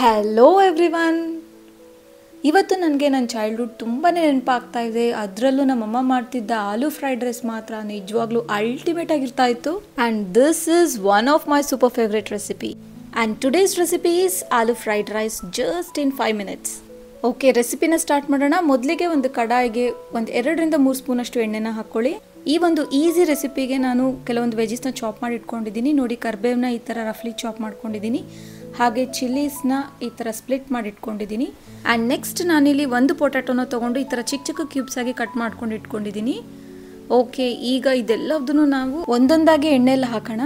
Hello everyone. ಇವತ್ತು ನನಗೆ ನನ್ನ ಚೈಲ್ಡ್ಹುಡ್ ತುಂಬಾ ನೆನಪಾಗ್ತಾ ಇದೆ. ಅದರಲ್ಲೂ ನಮ್ಮಮ್ಮ ಮಾಡ್ತಿದ್ದ ಆಲೂ ಫ್ರೈಡ್ ರೈಸ್ ಮಾತ್ರ ನಿಜವಾಗ್ಲೂ ಅಲ್ಟಿಮೇಟ್ ಆಗಿರ್ತಾ ಇತ್ತು. And this is one of my super favourite recipe. And today's recipe is aloo fried rice just in 5 minutes. Okay, ರೆಸಿಪಿನ ಸ್ಟಾರ್ಟ್ ಮಾಡೋಣ. ಮೊದಲಿಗೆ ಒಂದು ಕಡಾಯಿಗೆ ಒಂದು 2ರಿಂದ 3 ಸ್ಪೂನಷ್ಟು ಎಣ್ಣೆನ ಹಾಕ್ಕೊಳ್ಳಿ. ಈ ಒಂದು ಈಸಿ ರೆಸಿಪಿಗೆ ನಾನು ಕೆಲವೊಂದು ವೆಜಿಸ್ನ ಚಾಪ್ ಮಾಡಿ ಇಟ್ಕೊಂಡಿದ್ದೀನಿ. ನೋಡಿ, ಕರ್ಬೇವನ್ನ ಈ ಥರ ರಫ್ಲಿ ಚಾಪ್ ಮಾಡ್ಕೊಂಡಿದ್ದೀನಿ. ಹಾಗೆ ಚಿಲ್ಲೀಸ್ನ ಈ ಥರ ಸ್ಪ್ಲಿಟ್ ಮಾಡಿ ಇಟ್ಕೊಂಡಿದ್ದೀನಿ. ಆ್ಯಂಡ್ ನೆಕ್ಸ್ಟ್ ನಾನಿಲ್ಲಿ ಒಂದು ಪೊಟ್ಯಾಟೋನ ತೊಗೊಂಡು ಈ ಥರ ಚಿಕ್ಕ ಚಿಕ್ಕ ಕ್ಯೂಬ್ಸ್ ಆಗಿ ಕಟ್ ಮಾಡ್ಕೊಂಡು ಇಟ್ಕೊಂಡಿದ್ದೀನಿ. ಓಕೆ, ಈಗ ಇದೆಲ್ಲದನ್ನು ನಾವು ಒಂದೊಂದಾಗಿ ಎಣ್ಣೆಯಲ್ಲಿ ಹಾಕೋಣ.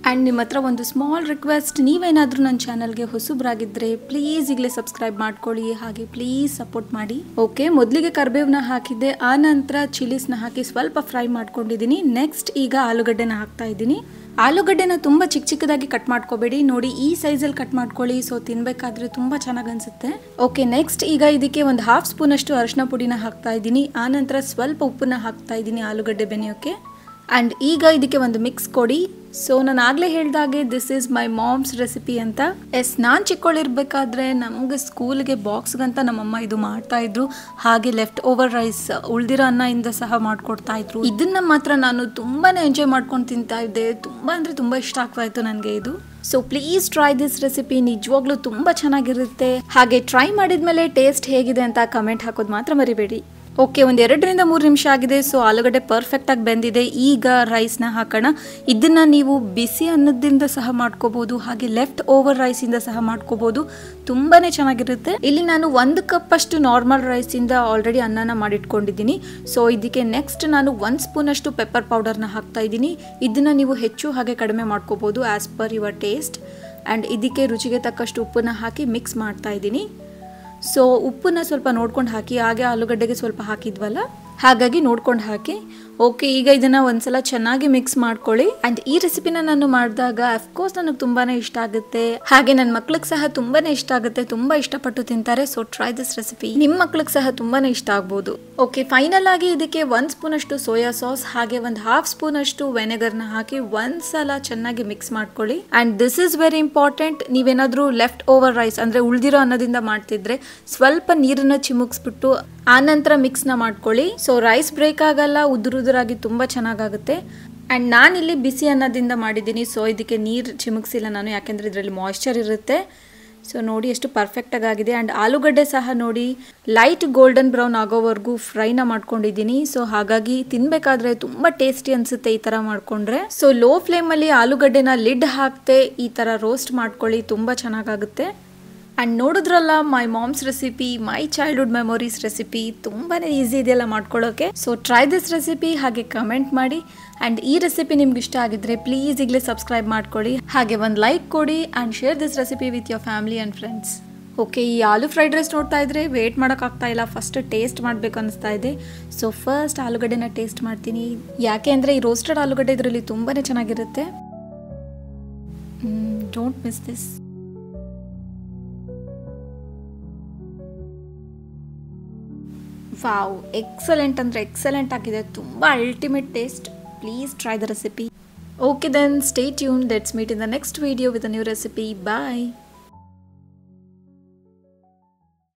ಆ್ಯಂಡ್ ನಿಮ್ಮ ಹತ್ರ ಒಂದು ಸ್ಮಾಲ್ ರಿಕ್ವೆಸ್ಟ್, ನೀವೇನಾದರೂ ನನ್ನ ಚಾನಲ್ಗೆ ಹೊಸಬ್ರಾಗಿದ್ದರೆ ಪ್ಲೀಸ್ ಈಗಲೇ ಸಬ್ಸ್ಕ್ರೈಬ್ ಮಾಡ್ಕೊಳ್ಳಿ, ಹಾಗೆ ಪ್ಲೀಸ್ ಸಪೋರ್ಟ್ ಮಾಡಿ. ಓಕೆ, ಮೊದಲಿಗೆ ಕರ್ಬೇವನ್ನ ಹಾಕಿದ್ದೆ, ಆ ನಂತರ ಚಿಲ್ಲೀಸ್ನ ಹಾಕಿ ಸ್ವಲ್ಪ ಫ್ರೈ ಮಾಡ್ಕೊಂಡಿದ್ದೀನಿ. ನೆಕ್ಸ್ಟ್ ಈಗ ಆಲೂಗಡ್ಡೆನ ಹಾಕ್ತಾ ಇದ್ದೀನಿ. ಆಲೂಗಡ್ಡೆನ ತುಂಬ ಚಿಕ್ಕ ಚಿಕ್ಕದಾಗಿ ಕಟ್ ಮಾಡ್ಕೋಬೇಡಿ. ನೋಡಿ, ಈ ಸೈಜಲ್ಲಿ ಕಟ್ ಮಾಡ್ಕೊಳ್ಳಿ, ಸೊ ತಿನ್ನಬೇಕಾದ್ರೆ ತುಂಬ ಚೆನ್ನಾಗಿ ಅನಿಸುತ್ತೆ. ಓಕೆ, ನೆಕ್ಸ್ಟ್ ಈಗ ಇದಕ್ಕೆ ಒಂದು 1/2 ಸ್ಪೂನಷ್ಟು ಅರಿಶಿನ ಪುಡಿನ ಹಾಕ್ತಾ ಇದ್ದೀನಿ. ಆನಂತರ ಸ್ವಲ್ಪ ಉಪ್ಪನ್ನ ಹಾಕ್ತಾ ಇದ್ದೀನಿ ಆಲೂಗಡ್ಡೆ ಬೆನೆಯೋಕ್ಕೆ. ಆ್ಯಂಡ್ ಈಗ ಇದಕ್ಕೆ ಒಂದು ಮಿಕ್ಸ್ ಕೊಡಿ. ಸೊ ನಾನು ಆಗಲೇ ಹೇಳಿದಾಗೆ this is my mom's recipe ಅಂತ. ನಾನು ಚಿಕ್ಕವಳಿರ್ಬೇಕಾದ್ರೆ ನಮಗೆ ಸ್ಕೂಲ್ಗೆ ಬಾಕ್ಸ್ಗಂತ ನಮ್ಮಮ್ಮ ಇದು ಮಾಡ್ತಾ ಇದ್ರು. ಹಾಗೆ ಲೆಫ್ಟ್ ಓವರ್ ರೈಸ್, ಉಳ್ದಿರೋ ಅನ್ನ ಇಂದ ಸಹ ಮಾಡ್ಕೊಡ್ತಾ ಇದ್ರು. ಇದನ್ನ ಮಾತ್ರ ನಾನು ತುಂಬಾನೇ ಎಂಜಾಯ್ ಮಾಡ್ಕೊಂಡು ತಿಂತಾ ಇದ್ದೆ. ತುಂಬ ಅಂದರೆ ತುಂಬ ಇಷ್ಟ ಆಗ್ತಾ ಇತ್ತು ನನಗೆ ಇದು. So please try this recipe, ನಿಜವಾಗ್ಲೂ ತುಂಬ ಚೆನ್ನಾಗಿರುತ್ತೆ. ಹಾಗೆ ಟ್ರೈ ಮಾಡಿದ್ಮೇಲೆ ಟೇಸ್ಟ್ ಹೇಗಿದೆ ಅಂತ ಕಮೆಂಟ್ ಹಾಕೋದು ಮಾತ್ರ ಮರಿಬೇಡಿ. ಓಕೆ, ಒಂದು 2ರಿಂದ 3 ನಿಮಿಷ ಆಗಿದೆ. ಸೊ ಆಲೂಗಡ್ಡೆ ಪರ್ಫೆಕ್ಟಾಗಿ ಬೆಂದಿದೆ. ಈಗ ರೈಸ್ನ ಹಾಕೋಣ. ಇದನ್ನು ನೀವು ಬಿಸಿ ಅನ್ನದಿಂದ ಸಹ ಮಾಡ್ಕೋಬೋದು, ಹಾಗೆ ಲೆಫ್ಟ್ ಓವರ್ ರೈಸಿಂದ ಸಹ ಮಾಡ್ಕೋಬೋದು. ತುಂಬಾ ಚೆನ್ನಾಗಿರುತ್ತೆ. ಇಲ್ಲಿ ನಾನು 1 ಕಪ್ ಅಷ್ಟು ನಾರ್ಮಲ್ ರೈಸಿಂದ ಆಲ್ರೆಡಿ ಅನ್ನನ ಮಾಡಿಟ್ಕೊಂಡಿದ್ದೀನಿ. ಸೊ ಇದಕ್ಕೆ ನೆಕ್ಸ್ಟ್ ನಾನು 1 ಸ್ಪೂನಷ್ಟು ಪೆಪ್ಪರ್ ಪೌಡರ್ನ ಹಾಕ್ತಾ ಇದ್ದೀನಿ. ಇದನ್ನು ನೀವು ಹೆಚ್ಚು ಹಾಗೆ ಕಡಿಮೆ ಮಾಡ್ಕೋಬೋದು as per your taste. And ಇದಕ್ಕೆ ರುಚಿಗೆ ತಕ್ಕಷ್ಟು ಉಪ್ಪನ್ನ ಹಾಕಿ ಮಿಕ್ಸ್ ಮಾಡ್ತಾ ಇದ್ದೀನಿ. ಸೊ ಉಪ್ಪನ್ನ ಸ್ವಲ್ಪ ನೋಡ್ಕೊಂಡು ಹಾಕಿ, ಹಾಗೆ ಆಲೂಗಡ್ಡೆಗೆ ಸ್ವಲ್ಪ ಹಾಕಿದ್ವಲ್ಲ, ಹಾಗಾಗಿ ನೋಡ್ಕೊಂಡು ಹಾಕಿ. ಓಕೆ, ಈಗ ಇದನ್ನು ಒಂದ್ಸಲ ಚೆನ್ನಾಗಿ ಮಿಕ್ಸ್ ಮಾಡ್ಕೊಳ್ಳಿ. ಆ್ಯಂಡ್ ಈ ರೆಸಿಪಿನ ನಾನು ಮಾಡಿದಾಗ ಅಫ್ಕೋರ್ಸ್ ನನಗೆ ತುಂಬಾ ಇಷ್ಟ ಆಗುತ್ತೆ, ಹಾಗೆ ನನ್ನ ಮಕ್ಳಿಗೆ ಸಹ ತುಂಬಾ ಇಷ್ಟ ಆಗುತ್ತೆ, ತುಂಬ ಇಷ್ಟಪಟ್ಟು ತಿಂತಾರೆ. ಸೊ ಟ್ರೈ ದಿಸ್ ರೆಸಿಪಿ, ನಿಮ್ಮ ಮಕ್ಳಿಗೆ ಸಹ ತುಂಬಾ ಇಷ್ಟ ಆಗ್ಬೋದು. ಓಕೆ, ಫೈನಲ್ ಆಗಿ ಇದಕ್ಕೆ 1 ಸ್ಪೂನಷ್ಟು ಸೋಯಾ ಸಾಸ್ ಹಾಗೆ ಒಂದು 1/2 ಸ್ಪೂನಷ್ಟು ವೆನೆಗರ್ನ ಹಾಕಿ ಒಂದ್ಸಲ ಚೆನ್ನಾಗಿ ಮಿಕ್ಸ್ ಮಾಡ್ಕೊಳ್ಳಿ. And this is very important. ನೀವೇನಾದರೂ ಲೆಫ್ಟ್ ಓವರ್ ರೈಸ್ ಅಂದರೆ ಉಳಿದಿರೋ ಅನ್ನದಿಂದ ಮಾಡ್ತಿದ್ರೆ ಸ್ವಲ್ಪ ನೀರನ್ನ ಚಿಮುಕ್ಸ್ಬಿಟ್ಟು ಆನಂತರ ಮಿಕ್ಸ್ನ ಮಾಡ್ಕೊಳ್ಳಿ. ಸೊ ರೈಸ್ ಬ್ರೇಕ್ ಆಗಲ್ಲ, ಉದುರಾಗಿ ತುಂಬ ಚೆನ್ನಾಗಾಗುತ್ತೆ. ಆ್ಯಂಡ್ ನಾನಿಲ್ಲಿ ಬಿಸಿ ಅನ್ನದಿಂದ ಮಾಡಿದ್ದೀನಿ. ಸೊ ಇದಕ್ಕೆ ನೀರು ಚಿಮುಕ್ಸಿಲ್ಲ ನಾನು, ಯಾಕೆಂದರೆ ಇದರಲ್ಲಿ ಮಾಯ್ಶ್ಚರ್ ಇರುತ್ತೆ. ಸೊ ನೋಡಿ ಎಷ್ಟು ಪರ್ಫೆಕ್ಟಾಗಿ ಆಗಿದೆ. ಆ್ಯಂಡ್ ಆಲೂಗಡ್ಡೆ ಸಹ ನೋಡಿ ಲೈಟ್ ಗೋಲ್ಡನ್ ಬ್ರೌನ್ ಆಗೋವರೆಗೂ ಫ್ರೈನ ಮಾಡ್ಕೊಂಡಿದ್ದೀನಿ. ಸೊ ಹಾಗಾಗಿ ತಿನ್ನಬೇಕಾದ್ರೆ ತುಂಬ ಟೇಸ್ಟಿ ಅನಿಸುತ್ತೆ ಈ ಥರ ಮಾಡಿಕೊಂಡ್ರೆ. ಸೊ ಲೋ ಫ್ಲೇಮಲ್ಲಿ ಆಲೂಗಡ್ಡೆನ ಲಿಡ್ ಹಾಕ್ತೆ ಈ ಥರ ರೋಸ್ಟ್ ಮಾಡ್ಕೊಳ್ಳಿ, ತುಂಬ ಚೆನ್ನಾಗಾಗುತ್ತೆ. ಆ್ಯಂಡ್ ನೋಡಿದ್ರಲ್ಲ, my mom's recipe, my childhood memories recipe ತುಂಬಾ ಈಸಿ ಇದೆಯಲ್ಲ ಮಾಡ್ಕೊಳ್ಳೋಕೆ. ಸೊ ಟ್ರೈ ದಿಸ್ ರೆಸಿಪಿ, ಹಾಗೆ ಕಮೆಂಟ್ ಮಾಡಿ. ಆ್ಯಂಡ್ ಈ ರೆಸಿಪಿ ನಿಮ್ಗೆ ಇಷ್ಟ ಆಗಿದ್ರೆ ಪ್ಲೀಸ್ ಈಗಲೇ ಸಬ್ಸ್ಕ್ರೈಬ್ ಮಾಡ್ಕೊಳ್ಳಿ, ಹಾಗೆ ಒಂದು ಲೈಕ್ ಕೊಡಿ. And share this recipe with your family and friends. Okay, ಈ ಆಲೂ ಫ್ರೈಡ್ ರೈಸ್ ನೋಡ್ತಾ ಇದ್ರೆ ವೇಟ್ ಮಾಡೋಕ್ಕಾಗ್ತಾ ಇಲ್ಲ, ಫಸ್ಟ್ ಟೇಸ್ಟ್ ಮಾಡಬೇಕು ಅನಿಸ್ತಾ ಇದೆ. ಸೊ ಫಸ್ಟ್ ಆಲೂಗಡ್ಡೆನ ಟೇಸ್ಟ್ ಮಾಡ್ತೀನಿ, ಯಾಕೆ ಅಂದರೆ ಈ ರೋಸ್ಟೆಡ್ ಆಲೂಗಡ್ಡೆ ಇದರಲ್ಲಿ ತುಂಬಾ ಚೆನ್ನಾಗಿರುತ್ತೆ. Don't miss this. Wow, excellent ಅಂದರೆ ಎಕ್ಸಲೆಂಟ್ ಆಗಿದೆ, ತುಂಬ ultimate taste. Please try the recipe. Okay then, stay tune. Let's meet in the next video with a new recipe. Bye.